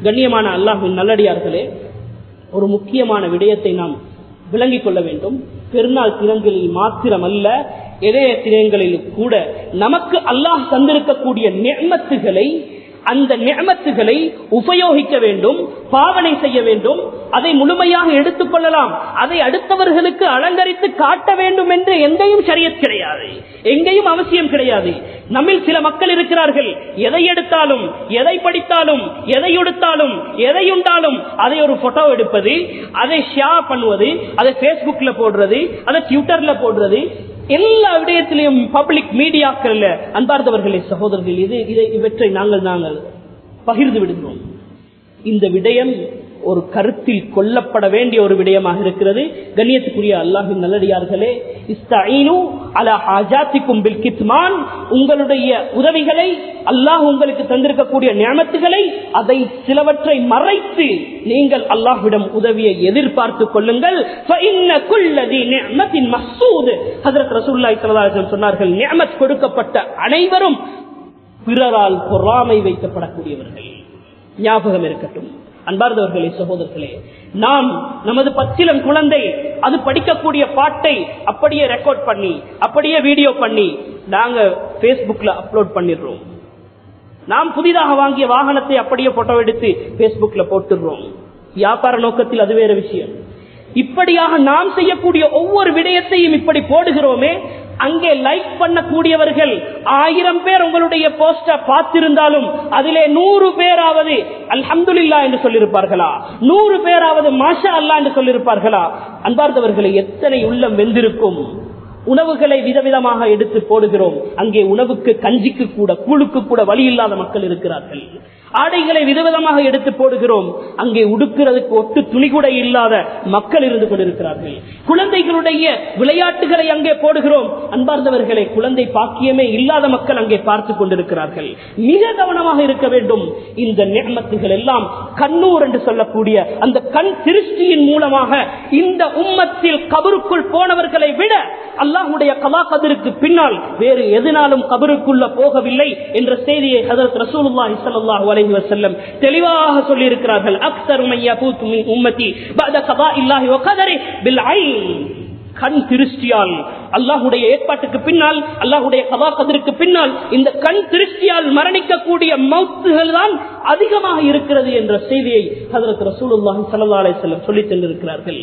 கண்ணியமான அல்லாஹ்வின் நல்லடியார்களே, ஒரு முக்கியமான விடயத்தை நாம் விளங்கிக் கொள்ள வேண்டும். பெருநாள் தினங்களில் மாத்திரமல்ல, இளைய தினங்களில் கூட நமக்கு அல்லாஹ் தந்திருக்கக்கூடிய நிஅமத்துகளை, அந்த நிஅமத்துகளை உபயோகிக்க வேண்டும், பாவனை செய்ய வேண்டும், அதை முழுமையாக எடுத்துக்கொள்ளலாம். அதை அடுத்தவர்களுக்கு அலங்கரித்து காட்ட வேண்டும் என்று எங்கேயும் ஷரியத் கிடையாது, எங்கேயும் அவசியம் கிடையாது. நம்மில் சில மக்கள் இருக்கிறார்கள், எதை எடுத்தாலும், எதை படித்தாலும், எதை உடுத்தாலும், எதை உண்டாலும் அதை ஒரு போட்டோ எடுப்பது, அதை ஷேர் பண்ணுவது, அதை பேஸ்புக்ல போடுறது, அதை ட்விட்டர்ல போடுறது, எல்லா விடயத்திலையும் பப்ளிக் மீடியாக்கள். அன்பார்ந்தவர்களே, சகோதரர்கள், இவற்றை நாங்கள் பகிர்ந்து விடுகிறோம். இந்த விடயம் ஒரு கருத்தில் கொள்ளப்பட வேண்டிய ஒரு விடயமாக இருக்கிறது. கண்ணியத்துக்குரிய அல்லாஹ்வின் நல்லடியார்களே, இஸ்தஈனு அலா ஹாஜாத்திக்கும் பில் கித்மான், உங்களுடைய உதவிகளை, அல்லாஹ் உங்களுக்கு தந்திருக்கக்கூடிய நிஅமத்துகளை, அதை சிலவற்றை மறைத்து நீங்கள் அல்லாஹ்விடம் உதவியை எதிர்பார்த்துக் கொள்ளுங்கள். ஃபஇன்ன குல்லதி நிஅமத்தின் மஹ்சூத், ஹஜ்ரத் ரசூலுல்லாஹி ஸல்லல்லாஹு அலைஹி வஸல்லம் சொன்னார்கள், நிஅமத் கொடுக்கப்பட்ட அனைவரும் பிறரால் பொறாமை வைக்கப்படக்கூடியவர்கள். ஞாபகம் இருக்கட்டும். அன்பார்ந்தவர்களே, சகோதரர்களே, நாம் நமது பச்சிலம் குழந்தை அது படிக்கக்கூடிய பாட்டை அப்படியே ரெக்கார்ட் பண்ணி, அப்படியே வீடியோ பண்ணி நாங்க பேஸ்புக்ல அப்லோட் பண்ணிடுறோம். நாம் புதிதாக வாங்கிய வாகனத்தை அப்படியே போட்டோ எடுத்து பேஸ்புக்ல போட்டுடுறோம். வியாபார நோக்கத்தில் அது வேற விஷயம். இப்படியாக நாம் செய்யக்கூடிய ஒவ்வொரு விடயத்தையும் இப்படி போடுகிறோமே, அங்கே லைக் பண்ணக்கூடியவர்கள் 1000 பேர் உங்களுடைய போஸ்டர் பார்த்திருந்தாலும் அதிலே 100 பேராவது அல்ஹம்துலில்லாஹ் என்று சொல்லியிருப்பார்களா? 100 பேராவது மாஷா அல்லாஹ் என்று சொல்லியிருப்பார்களா? அன்பார்ந்தவர்களை, எத்தனை உள்ளம் வெந்திருக்கும். உணவுகளை விதவிதமாக எடுத்து போடுகிறோம். அங்கே உணவுக்கு, கஞ்சிக்கு கூட, கூழுக்கு கூட வழி இல்லாத மக்கள் இருக்கிறார்கள். ஆடைகளை விதவிதமாக எடுத்து போடுகிறோம். அங்கே உடுக்கிறதுக்கு ஒட்டு துணி கூட இல்லாத மக்கள் இருந்து கொண்டிருக்கிறார்கள். குழந்தைகளுடைய விளையாட்டுகளை அங்கே போடுகிறோம். அன்பார்ந்தவர்களை, குழந்தை பாக்கியமே இல்லாத மக்கள் அங்கே பார்த்து கொண்டிருக்கிறார்கள். மிக கவனமாக இருக்க வேண்டும். இந்த நிஅமத்துகள் எல்லாம் கண்ணூர் என்று சொல்லக்கூடிய அந்த கண் திருஷ்டியின் மூலமாக இந்த உம்மத்தில் கபருக்குள் போனவர்களை விட அல்லாஹ்வுடைய கலா கதிருக்கு பின்னால் வேறு எதனாலும் கபருக்குள்ள போகவில்லை என்ற செய்தியை ஹஜ்ரத் ரசூலுல்லாஹி ஸல்லல்லாஹு அலைஹி வஸல்லம் தெளிவாக சொல்லி இருக்கிறார்கள். அக்ஸரு மன் யபூது மின் உம்மதி பஅத கதாஇல்லாஹி வ கதரி பில் ஐன். கண் திருஷ்டியால், அல்லாஹ்வுடைய ஏற்பாட்டுக்கு பின்னால், அல்லாஹ்வுடைய கதா கதிருக்கு பின்னால் இந்த கண் திருஷ்டியால் மரணிக்கக்கூடிய மௌத்துகள் தான் அதிகமாக இருக்கிறது என்ற செய்தியை ஹஜ்ரத் ரசூலுல்லாஹி ஸல்லல்லாஹு அலைஹி வஸல்லம் சொல்லி தந்திருக்கிறார்கள்.